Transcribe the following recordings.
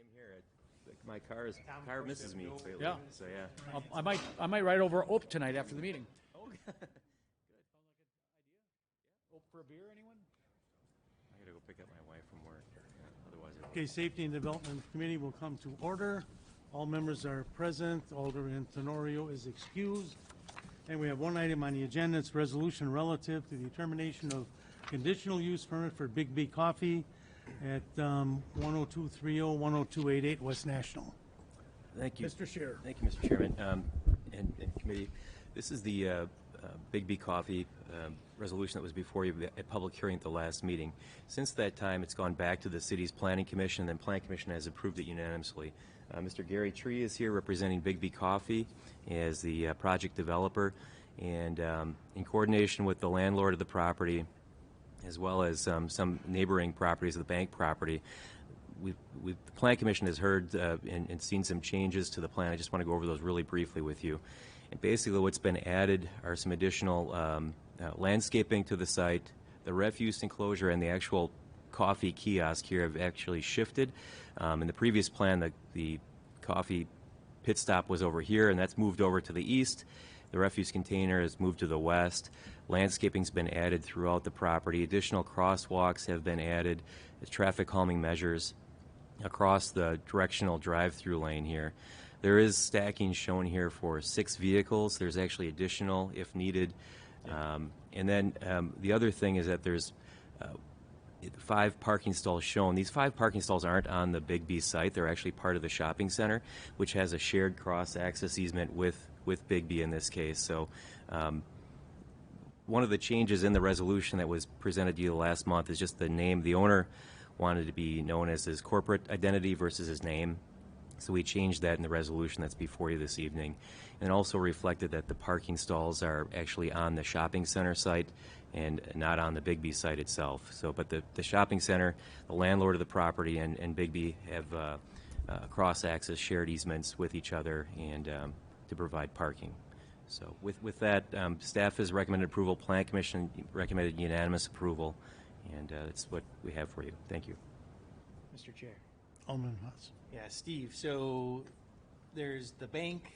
Same here. My car misses me lately. Yeah. So yeah. I might ride over Ope tonight after the meeting. Oh, good. Ope for a beer, anyone? I gotta go pick up my wife from work. Otherwise, I won't. Okay, Safety and Development Committee will come to order. All members are present. Alderman Tenorio is excused. And we have one item on the agenda. It's resolution relative to the determination of conditional use permit for Big B Coffee at 10230, 10288 West National. Thank you. Mr. Scheer. Thank you, Mr. Chairman, and committee. This is the Big B Coffee resolution that was before you at public hearing at the last meeting. Since that time, it's gone back to the city's planning commission, and then planning commission has approved it unanimously. Mr. Gary Tree is here representing Big B Coffee as the project developer, and in coordination with the landlord of the property, as well as some neighboring properties of the bank property, the Plan Commission has heard and seen some changes to the plan. I just want to go over those really briefly with you. And basically what's been added are some additional landscaping to the site. The refuse enclosure and the actual coffee kiosk here have actually shifted. In the previous plan, the coffee pit stop was over here, and that's moved over to the east. The refuse container has moved to the west. Landscaping's been added throughout the property. Additional crosswalks have been added as traffic calming measures across the directional drive-through lane here. There is stacking shown here for 6 vehicles. There's actually additional if needed. And then the other thing is that there's 5 parking stalls shown. These 5 parking stalls aren't on the Big B site. They're actually part of the shopping center, which has a shared cross-access easement with Big B in this case. So one of the changes in the resolution that was presented to you last month is just the name. The owner wanted to be known as his corporate identity versus his name. So we changed that in the resolution that's before you this evening. And also reflected that the parking stalls are actually on the shopping center site and not on the Big B site itself. So, but the shopping center, the landlord of the property, and Big B have cross-access shared easements with each other and to provide parking. So with that, staff has recommended approval. Plan Commission recommended unanimous approval, and that's what we have for you. Thank you. Mr. Chair. Alderman Haas. Yeah, Steve, so there's the bank,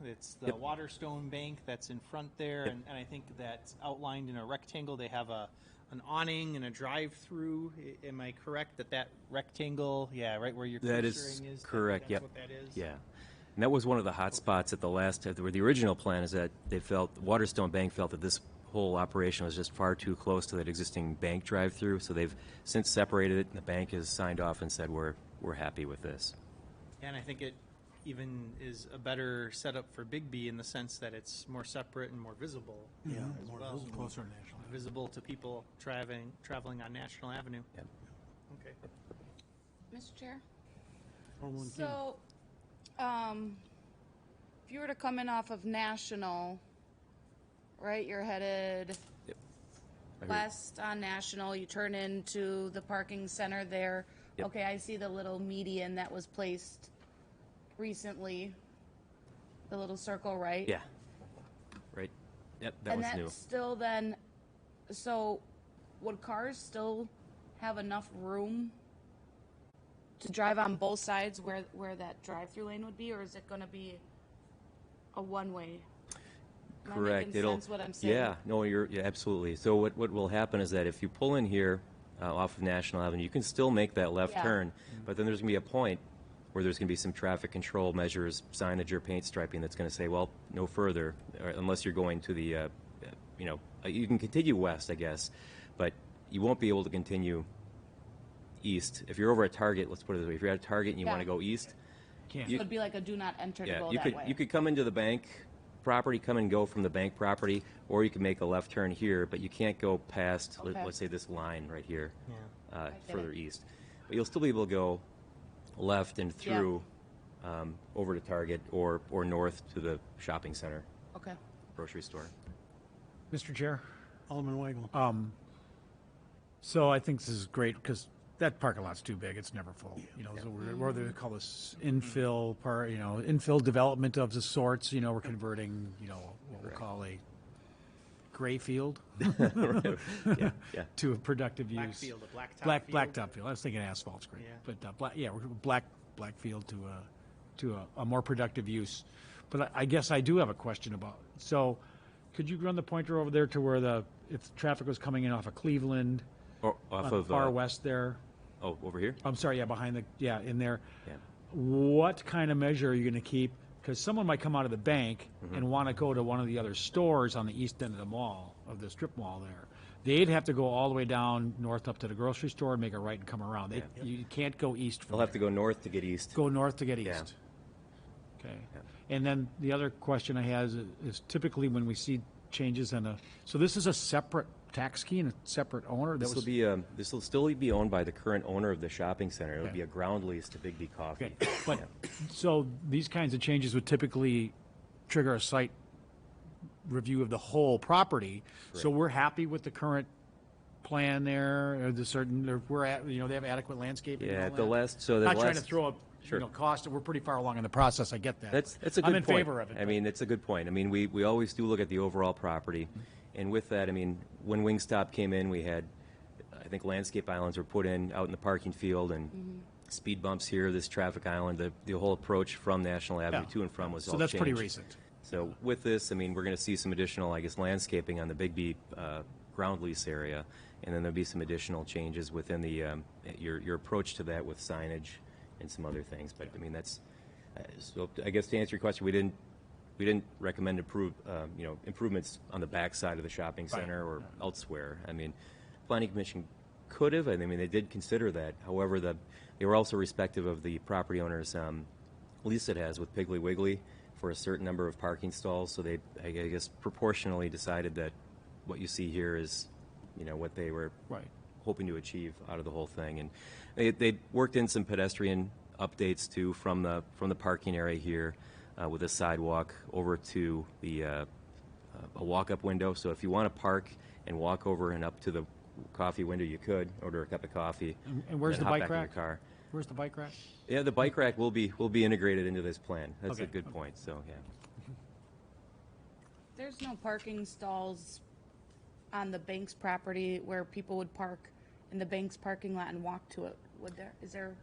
it's the Yep. Waterstone Bank that's in front there, Yep. and I think that's outlined in a rectangle. They have an awning and a drive-through. Am I correct that rectangle, yeah, right where your That cursing is is? correct, That's yep. what that is? Yeah. And that was one of the hot spots at the last, where the original plan is that they felt, Waterstone Bank felt that this whole operation was just far too close to that existing bank drive-through, so they've since separated it, and the bank has signed off and said we're happy with this. And I think it even is a better setup for Big B in the sense that it's more separate and more visible. Yeah, as more well. closer to National. Visible to people traveling on National Avenue. Yep. Okay. Mr. Chair? Alderman King. So, if you were to come in off of National, right, you're headed Yep. I west on National, you turn into the parking center there. Yep. Okay, I see the little median that was placed recently, the little circle, right? Yeah. Right. Yep, that And was new. that's still then, so would cars still have enough room to drive on both sides where that drive-through lane would be, or is it gonna be a one-way? Am I Correct. making sense what I'm saying? Yeah, no, yeah, absolutely. So what will happen is that if you pull in here off of National Avenue, you can still make that left Yeah. turn, but then there's going to be a point where there's going to be some traffic control measures, signage or paint striping that's going to say, well, no further, unless you're going to the, you can continue west, I guess, but you won't be able to continue east. If you're over at Target, let's put it this way, if you're at Target and you Yeah. want to go east, Can't. So it'd be like a do not enter to yeah, go you that could way. you could come into the bank property, come and go from the bank property, or you can make a left turn here, but you can't go past, Okay. let's say, this line right here, Yeah. get further it. east. But you'll still be able to go left and through over to Target or north to the shopping center, Okay. grocery store. Mr. Chair? Alderman Weigel. So I think this is great because that parking lot's too big. It's never full. So we're they call this infill infill development of the sorts. We're converting, what we'll call a gray field Yeah, yeah. to a productive Black use. field, a blacktop Black field. blacktop field. I was thinking asphalt's great, Yeah. but we're Blackfield to a more productive use. But I guess I do have a question about, so could you run the pointer over there to where if traffic was coming in off of Cleveland, Or off on the of, far west there? oh, over here? I'm sorry, yeah, behind in there. Yeah. What kind of measure are you going to keep? Because someone might come out of the bank and want to go to one of the other stores on the east end of the mall, of the strip mall there. They'd have to go all the way down north up to the grocery store and make a right and come around. You can't go east from They'll have to go north to get east. Go north to get Yeah. east. Okay. And then the other question I have is typically when we see changes so this is a separate tax key and a separate owner? This will still be owned by the current owner of the shopping center. It would be a ground lease to Big B Coffee. Okay, but, so these kinds of changes would typically trigger a site review of the whole property. So we're happy with the current plan there, or they have adequate landscaping and Yeah, all the that? last, Not trying to throw Sure. cost, we're pretty far along in the process, I get that. That's a good I'm point. in favor of it. I mean, it's a good point. I mean, we always do look at the overall property. And with that, I mean, when Wingstop came in, we had, I think, landscape islands were put in out in the parking field and speed bumps here, this traffic island, the whole approach from National Avenue Yeah. to and from was all So that's pretty changed. recent. So with this, I mean, we're going to see some additional, I guess, landscaping on the Big B ground lease area, and then there'll be some additional changes within the your approach to that with signage and some other things. But I mean, that's so. I guess to answer your question, we didn't recommend improvements on the back side of the shopping center or elsewhere. I mean, Planning Commission could have. I mean, they did consider that. However, they were also respective of the property owner's lease it has with Piggly Wiggly for a certain number of parking stalls. So they, I guess, proportionally decided that what you see here is, what they were Right. hoping to achieve out of the whole thing. And they worked in some pedestrian updates too from the parking area here with a sidewalk over to the a walk-up window. So if you want to park and walk over and up to the coffee window, you could order a cup of coffee. And where's then the hop bike back in your rack? car. Where's the bike rack? Yeah, the bike rack will be integrated into this plan. That's a Okay. good point. So yeah. There's no parking stalls on the bank's property where people would park in the bank's parking lot and walk to it, would there? Is there?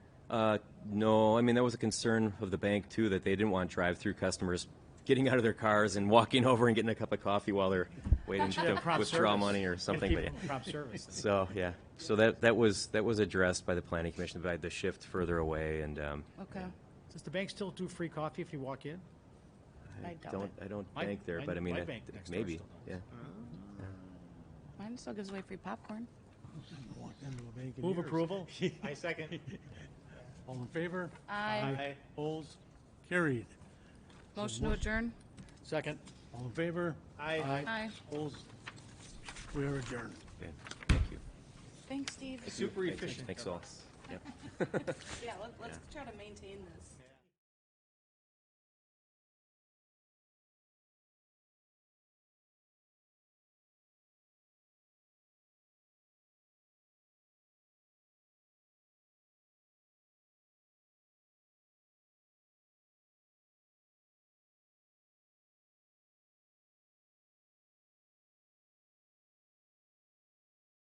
No, I mean, that was a concern of the bank, too, that they didn't want drive-through customers getting out of their cars and walking over and getting a cup of coffee while they're waiting to Prompt withdraw service. money or something. But, yeah. Prompt service. So, yeah. So that was addressed by the Planning Commission, by the shift further away. And Okay. Does the bank still do free coffee if you walk in? I doubt it. I don't My- bank there, my- but I mean, my bank next door maybe. still Yeah. Mine still gives away free popcorn. Walked into a bank in Move years. approval? I second. All in favor? Aye. Opposed? Carried. Motion to adjourn? Second. All in favor? Aye. Opposed? We are adjourned. Okay. Thank you. Thanks, Steve. Super efficient. Thanks all. Yep. Yeah, let's try to maintain this.